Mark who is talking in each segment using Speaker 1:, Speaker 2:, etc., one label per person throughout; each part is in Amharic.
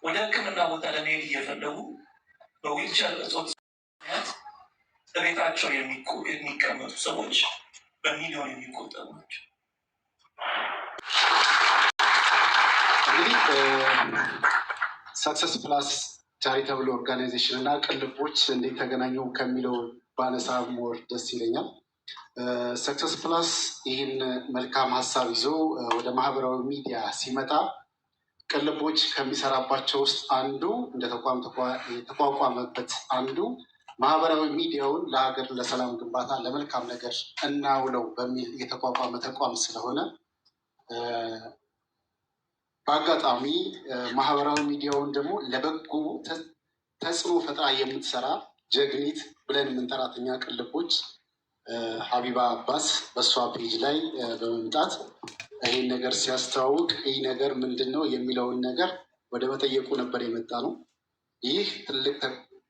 Speaker 1: ወደ ሕክምና ቦታ ለመሄድ እየፈለጉ በዊልቸር እጦት ምክንያት በቤታቸው የሚቀመጡ ሰዎች በሚሊዮን የሚቆጠሩ ናቸው።
Speaker 2: እንግዲህ ሰክሰስ ፕላስ ቻሪታብል ኦርጋናይዜሽን እና ቅልቦች እንዴት ተገናኙ ከሚለው ባነሳ ሞር ደስ ይለኛል። ሰክሰስ ፕላስ ይህን መልካም ሀሳብ ይዞ ወደ ማህበራዊ ሚዲያ ሲመጣ ቅልቦች ከሚሰራባቸው ውስጥ አንዱ እንደ ተቋም የተቋቋመበት አንዱ ማህበራዊ ሚዲያውን ለሀገር ለሰላም ግንባታ ለመልካም ነገር እናውለው በሚል የተቋቋመ ተቋም ስለሆነ በአጋጣሚ ማህበራዊ ሚዲያውን ደግሞ ለበጎ ተጽዕኖ ፈጣሪ የምትሰራ ጀግኒት ብለን የምንጠራት እኛ ቅልቦች ሀቢባ አባስ በእሷ ፔጅ ላይ በመምጣት ይህን ነገር ሲያስተዋውቅ ይህ ነገር ምንድን ነው የሚለውን ነገር ወደ መጠየቁ ነበር የመጣ ነው። ይህ ትልቅ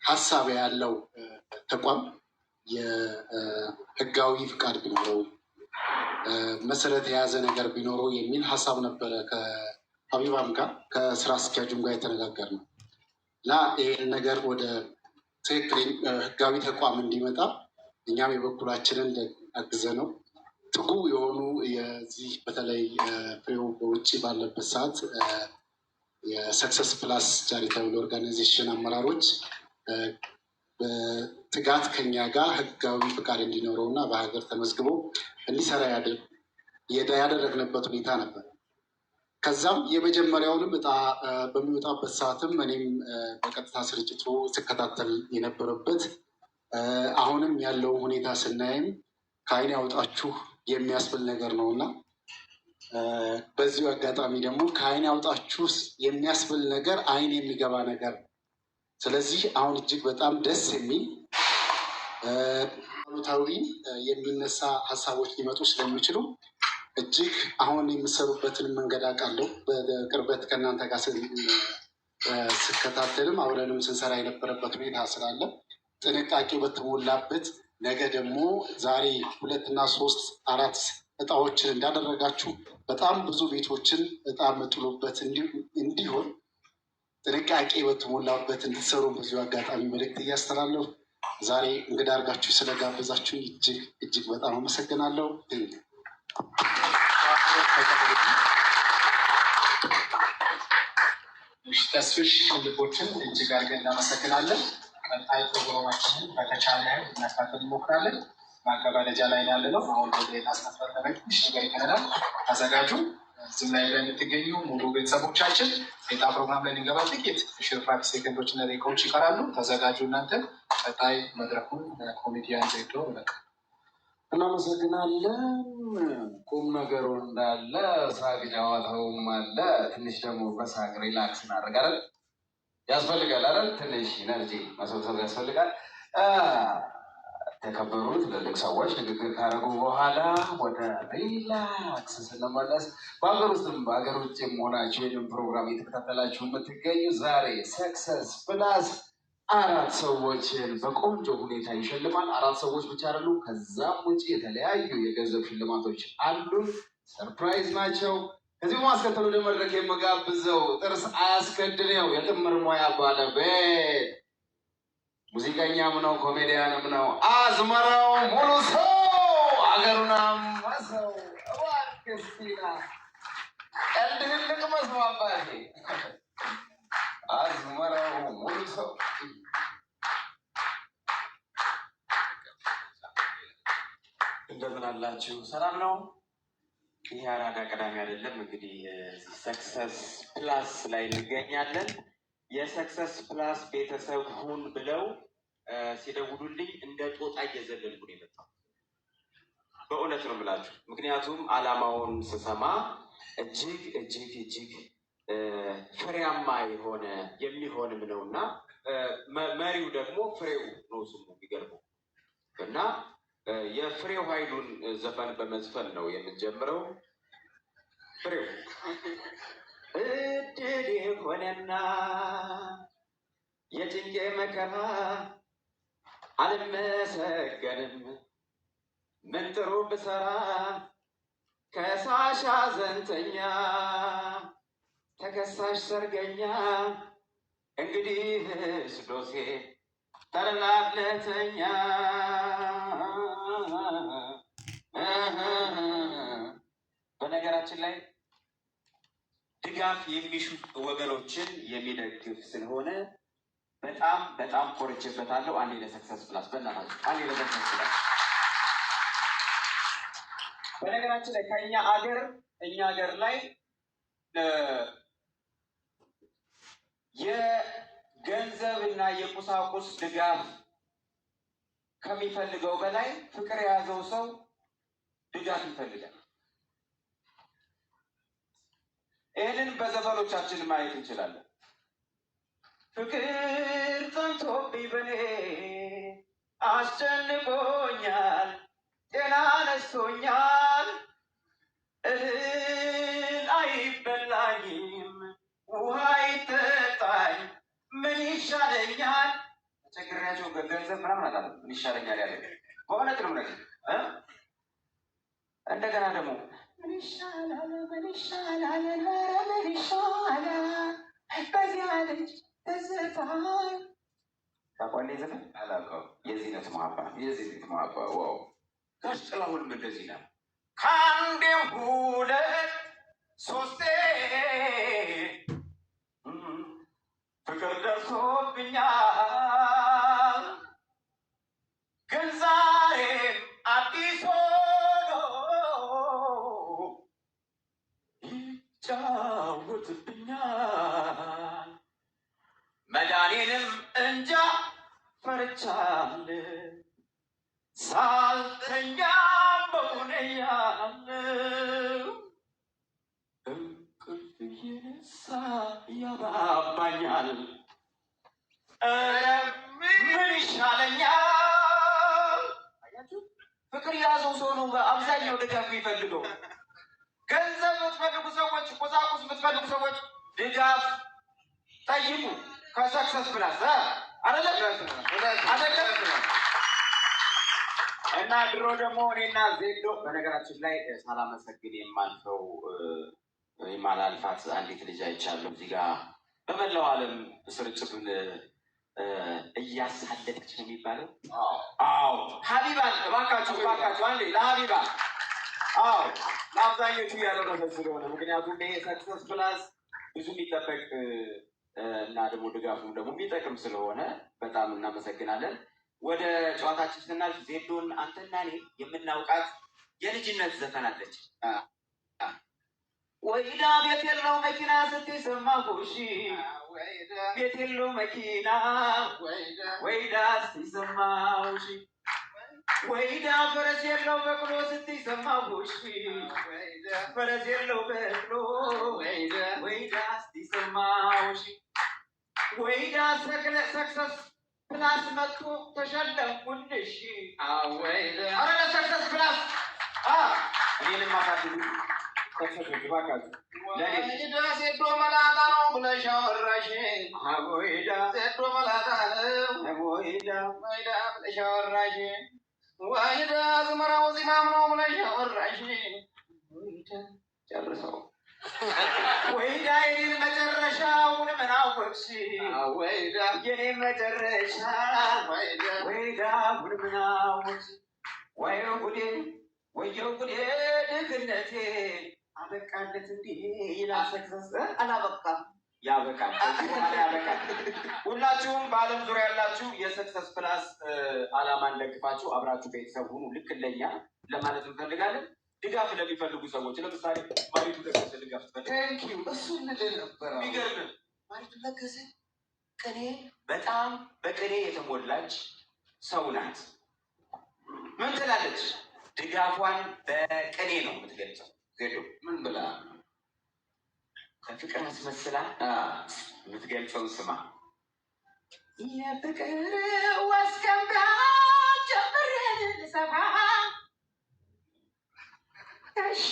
Speaker 2: ሀሳብ ያለው ተቋም የህጋዊ ፍቃድ ቢኖረው መሰረት የያዘ ነገር ቢኖረው የሚል ሀሳብ ነበረ ከሀቢባም ጋር ከስራ አስኪያጁም ጋር የተነጋገር ነው እና ይህን ነገር ወደ ትክክል ህጋዊ ተቋም እንዲመጣ እኛም የበኩላችንን አግዘ ነው ትጉ የሆኑ የዚህ በተለይ ፍሬው በውጭ ባለበት ሰዓት የሰክሰስ ፕላስ ቻሪታብል ኦርጋናይዜሽን አመራሮች በትጋት ከኛ ጋር ህጋዊ ፍቃድ እንዲኖረው እና በሀገር ተመዝግቦ እንዲሰራ ያደረግንበት ሁኔታ ነበር። ከዛም የመጀመሪያውንም እጣ በሚወጣበት ሰዓትም እኔም በቀጥታ ስርጭቱ ስከታተል የነበረበት አሁንም ያለው ሁኔታ ስናይም ከአይን ያውጣችሁ የሚያስብል ነገር ነው እና በዚሁ አጋጣሚ ደግሞ ከአይን ያውጣችሁ የሚያስብል ነገር አይን የሚገባ ነገር። ስለዚህ አሁን እጅግ በጣም ደስ የሚል አሉታዊ የሚነሳ ሀሳቦች ሊመጡ ስለሚችሉ እጅግ አሁን የምሰሩበትን መንገድ አውቃለሁ። በቅርበት ከእናንተ ጋር ስከታተልም አብረንም ስንሰራ የነበረበት ሁኔታ ስላለ ጥንቃቄ በተሞላበት ነገ ደግሞ ዛሬ 2 እና 3 4 እጣዎችን እንዳደረጋችሁ በጣም ብዙ ቤቶችን እጣ መጥሎበት እንዲሆን ጥንቃቄ በተሞላበት እንድትሰሩ በዚሁ አጋጣሚ መልእክት እያስተላለሁ ዛሬ እንግዳ አድርጋችሁ ስለጋበዛችሁ እጅግ በጣም አመሰግናለሁ።
Speaker 3: ተስፍሽ ቅልቦችን እጅግ አድርገን እናመሰግናለን። ቀጣይ ፕሮግራማችንን በተቻለ ልናካፍል እንሞክራለን። ማገባደጃ ላይ ያለ ነው። አሁን ወደ የታስነፈረመች ጋር ይተናል። ተዘጋጁ። እዚህም ላይ የምትገኙ ሙሉ ቤተሰቦቻችን ጤጣ ፕሮግራም ላይ ሊገባ ጥቂት ሽርፋት ሴከንዶች እና ደቂቃዎች ይቀራሉ። ተዘጋጁ። እናንተ ቀጣይ መድረኩን ኮሜዲያን ዜዶ በቃ
Speaker 4: እናመሰግናለን። ቁም ነገሩ እንዳለ ሳቅ ጨዋታውም አለ። ትንሽ ደግሞ በሳቅ ሪላክስ እናደርጋለን። ያስፈልጋል አይደል? ትንሽ ኢነርጂ መሰብሰብ ያስፈልጋል። ተከበሩ ትልልቅ ሰዎች ንግግር ካደረጉ በኋላ ወደ ሪላክስ ስንመለስ በሀገር ውስጥም በሀገር ውጭም ሆናችሁ ይህንን ፕሮግራም የተከታተላችሁ የምትገኙ ዛሬ ሰክሰስ ፕላስ 4 ሰዎችን በቆንጆ ሁኔታ ይሸልማል። 4 ሰዎች ብቻ አይደሉም፣ ከዛም ውጭ የተለያዩ የገንዘብ ሽልማቶች አሉን። ሰርፕራይዝ ናቸው። ከዚህ በማስከተል ወደ መድረክ የምጋብዘው ጥርስ አያስከድነው የጥምር ሙያ ባለቤት ሙዚቀኛም ነው ኮሜዲያንም ነው አዝመራው ሙሉ ሰው አገሩን አመሰው እባክስቲና ቀልድህን ልቅመሰው አባቴ አዝመራው ሙሉ ሰው እንደምን አላችሁ? ሰላም ነው? ይህ አራዳ ቀዳሚ አይደለም። እንግዲህ ሰክሰስ ፕላስ ላይ እንገኛለን። የሰክሰስ ፕላስ ቤተሰብ ሁን ብለው ሲደውሉልኝ እንደ ጦጣ እየዘለልኩ ነው የመጣው። በእውነት ነው የምላችሁ። ምክንያቱም አላማውን ስሰማ እጅግ ፍሬያማ የሚሆንም ነው እና መሪው ደግሞ ፍሬው ነው ስሙ የሚገርመው እና የፍሬው ኃይሉን ዘፈን በመዝፈን ነው የምንጀምረው። ፍሬው እድል የሆነና የጭንቄ መከራ አልመሰገንም ምን ጥሩ ብሰራ ከሳሽ ሐዘንተኛ ተከሳሽ ሰርገኛ እንግዲህ ስዶሴ ተረጋግለተኛ በነገራችን ላይ ድጋፍ የሚሹ ወገኖችን የሚደግፍ ስለሆነ በጣም በጣም ኮርቼበታለሁ። አንዴ ለሰክሰስ ፕላስ በእናታችሁ አንዴ ለሰክሰስ ፕላስ። በነገራችን ላይ ከእኛ ሀገር ላይ የገንዘብ እና የቁሳቁስ ድጋፍ ከሚፈልገው በላይ ፍቅር የያዘው ሰው ድጋፍ ይፈልጋል። ይህንን በዘፈኖቻችን ማየት እንችላለን። ፍቅር ጸንቶብኝ በኔ አስጨንቆኛል፣ ጤና ነስቶኛል፣ እህል አይበላኝም፣ ውሃ ይጠጣኝ፣ ምን ይሻለኛል? ተቸግሬያቸው ገንዘብ ምናምን አላለ። ምን ይሻለኛል ያለ በእውነት ነው ነገር እንደገና ደግሞ ምን ይሻላል ምን ይሻላል ምን ይሻላል በዚያ ልጅ ትዝታ ታቋሌ ዘፈን አላውቀውም። የዚህነት ማባ ዋው ጋሽ ጥላሁንም እንደዚህ ነው። ከአንዴም ሁለት ሶስቴ ፍቅር ደርሶብኛል፣ ግን ዛሬም አዲስ ሆኖ ይጫወትብኛል። መዳኔንም እንጃ ፈርቻል፣ ሳልተኛ በሆነያል እንቅልፍ እየነሳ ያባባኛል። ምን ይሻለኛል? ፍቅር የያዘው ሰው ነው አብዛኛው ድጋፍ የሚፈልገው። ገንዘብ የምትፈልጉ ሰዎች፣ ቁሳቁስ የምትፈልጉ ሰዎች ድጋፍ ጠይቁ ከሰክሰስ ፕላስ አይደለም። እና ድሮ ደግሞ እኔና ዜዶ በነገራችን ላይ ሳላመሰግን የማላልፋት አንዲት ልጅ አይቻለሁ እዚህ ጋር በመላው ዓለም ስርጭቱን እያሳለጠች ነው የሚባለው። አዎ ሀቢባን እባካችሁ አንዴ ለሀቢባ ለአብዛኞቹ እያደረሰች ስለሆነ ምክንያቱም ይሄ ሰክሰስ ፕላስ ብዙ የሚጠበቅ እና ደግሞ ድጋፉም ደግሞ የሚጠቅም ስለሆነ በጣም እናመሰግናለን። ወደ ጨዋታችን ስናልፍ ዜዶን አንተና እኔ የምናውቃት የልጅነት ዘፈናለች። ወይዳ ቤት የለው መኪና ስትሰማሁሽ፣ ቤት የለው መኪና ወይዳ ስትሰማሁሽ፣ ወይዳ ፈረስ የለው በቅሎ ስትሰማሁሽ፣ ፈረስ የለው በቅሎ ወይዳ ስትሰማሁሽ፣ ወይዳ ሰክሰስ ፕላስ መጥቶ ተሸለምኩልሽ። አረ ለሰክሰስ ፕላስ እኔንም ማሳድጉ ሰክሰሶች ባካችሁ። ወይዳ ሴዶ መላጣ ነው ብለሽ አወራሽ፣ ወይዳ ሴዶ መላጣ ነው ወይዳ ብለሽ አወራሽ፣ ወይዳ ዝመራው ዚማም ነው ብለሽ አወራሽ። ወይዳ ጨርሰው ወይዳ የኔን መጨረሻውን ምን አወቅሽ? ወይዳ የኔን መጨረሻ ወይዳ ምን አወቅሽ? ወየው ጉዴ ወየው ጉዴ ድግነቴ አበቃለት እንዲህ ይላል ሰክሰስ። አላበቃም፣ ያበቃል፣ ያበቃል። ሁላችሁም በዓለም ዙሪያ ያላችሁ የሰክሰስ ፕላስ አላማን ደግፋችሁ አብራችሁ ቤተሰብ ሁኑ። ልክ እንደኛ ለማለት እንፈልጋለን። ድጋፍ ለሚፈልጉ ሰዎች ለምሳሌ ማሪቱ ለገሰ ድጋፍ ትፈልጋለህ? እሱ ልል ነበር። የሚገርም ማሪቱ ለገሰ ቅኔ በጣም በቅኔ የተሞላች ሰው ናት። ምን ትላለች? ድጋፏን በቅኔ ነው የምትገልጸው። ዜዶ ምን ብላ ከፍቅር አስመስላ የምትገልጸው ስማ። የፍቅር ወስከንጋ ጀምሬን ልሰፋ እሺ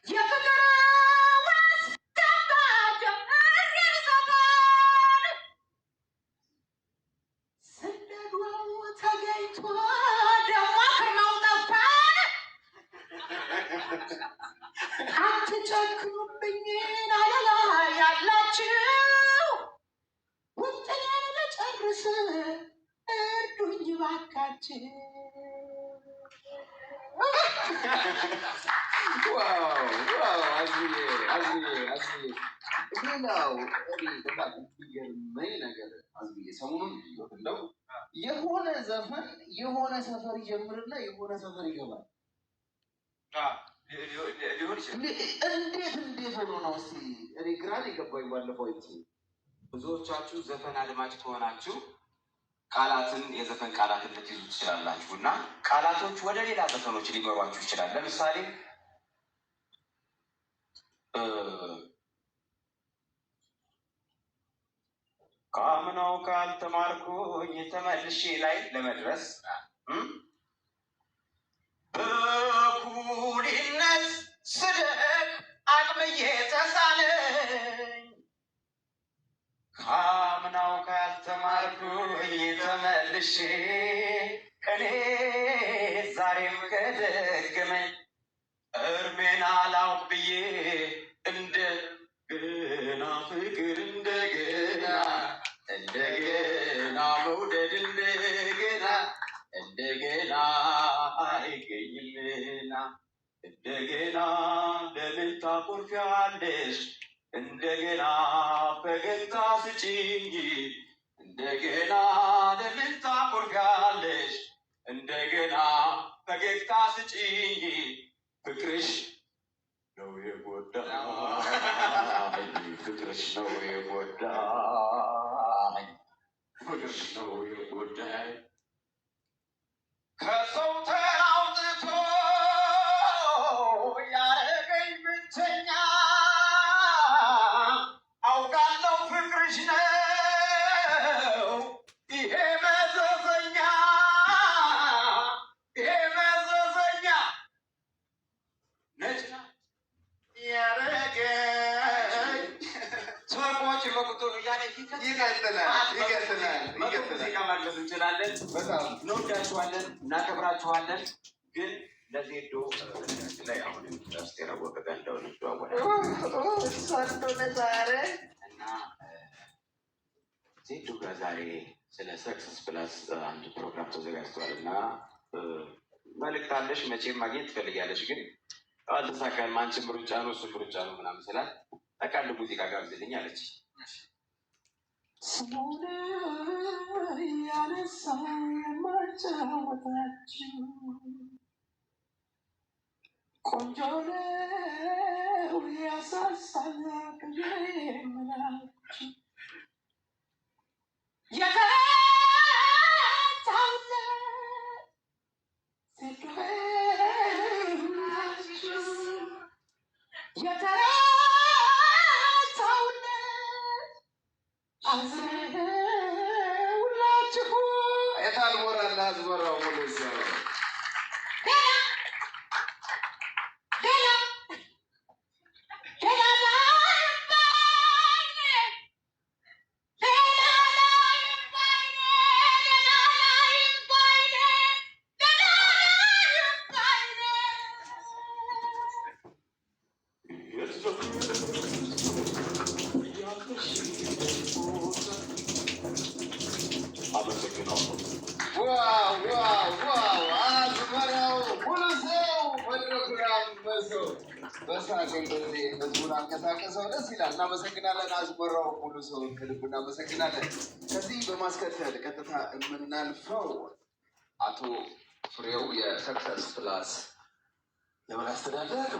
Speaker 4: የፍቅር ወስከንጋ ጀምሬን ልሰፋ ስንደዶ ተገኝቶ ደሞ ከርማው ጠፋ። አትጨክኑብኝ አለላ ያላችሁ ፍቅራችን ሌላው በጣም የሚገርመኝ ነገር አዝብዬ ሰሞኑን እንደው የሆነ ዘፈን የሆነ ሰፈር ይጀምርና የሆነ ሰፈር ይገባል። እንዴት ሆኖ ነው? እስኪ እኔ ግራ የገባኝ ባለፈው ብዙዎቻችሁ ዘፈን አድማጭ ከሆናችሁ ቃላትን የዘፈን ቃላትን ልትይዙ ትችላላችሁ እና ቃላቶች ወደ ሌላ ዘፈኖች ሊመሯችሁ ይችላል። ለምሳሌ ከአምናው ካልተማርኩኝ ተመልሼ ላይ ለመድረስ በኩልነት ስደግ አቅምዬ ተሳለኝ ከአምናው ካልተማርኩኝ ተመልሼ እኔ ዛሬም ከደገመኝ እርሜን አላውቅ ብዬ እንደገና ፍቅር እንደገና መውደድ እንደገና አይገኝምና እንደገና ለምን ታኮርፊያለሽ? እንደገና ፈገግታ ስጪኝ እንደገና ለምን ታኮርፊያለሽ? እንደገና ፈገግታ ስጪኝ ፍቅርሽ ነው የጎዳኝ ፍቅርሽ ነው የጎዳኝ ፍቅርሽ ነው የጎዳኝ ከሰው ተራውጥቶ ያረገኝ ብቸኛ አውቃለሁ ፍቅርሽ ነው ይሄ መዘዘኛ ነጭ ያረገኝ ሰዎች በቁጥሩ እያለ ይቀጥላል እንችላለን። በጣም እንወዳችኋለን፣ እናከብራችኋለን። ግን ለዜዶ ላይ አሁን ሚኒስትር ወቀቀ እንደሆነ ዛሬ እና ዜዶ ጋር ዛሬ ስለ ሰክሰስ ፕላስ አንድ ፕሮግራም ተዘጋጅቷል እና መልዕክት አለሽ። መቼም ማግኘት ትፈልጊያለሽ ግን አልተሳካም። አንቺም ሩጫ ነው እሱም ሩጫ ነው ምናምን ስላት ጠቃል ሙዚቃ ጋብዝልኝ አለች። ስሙን ያነሳ የማጫወታችሁ ቆንጆ ነው ያሳሳል ብዬ የምላችሁ የተታለ ሁላችሁ የታልሞራና አዝመራው ሙሉ ሰው በሳቅ እንደዚህ ህዝቡን አንቀሳቀሰው ደስ ይላል። እናመሰግናለን። አዝመራው ሙሉ ሰው ከልብ እናመሰግናለን። ከዚህ በማስከተል ቀጥታ የምናልፈው አቶ ፍሬው የሰክሰስ ፕላስ የበላይ አስተዳደር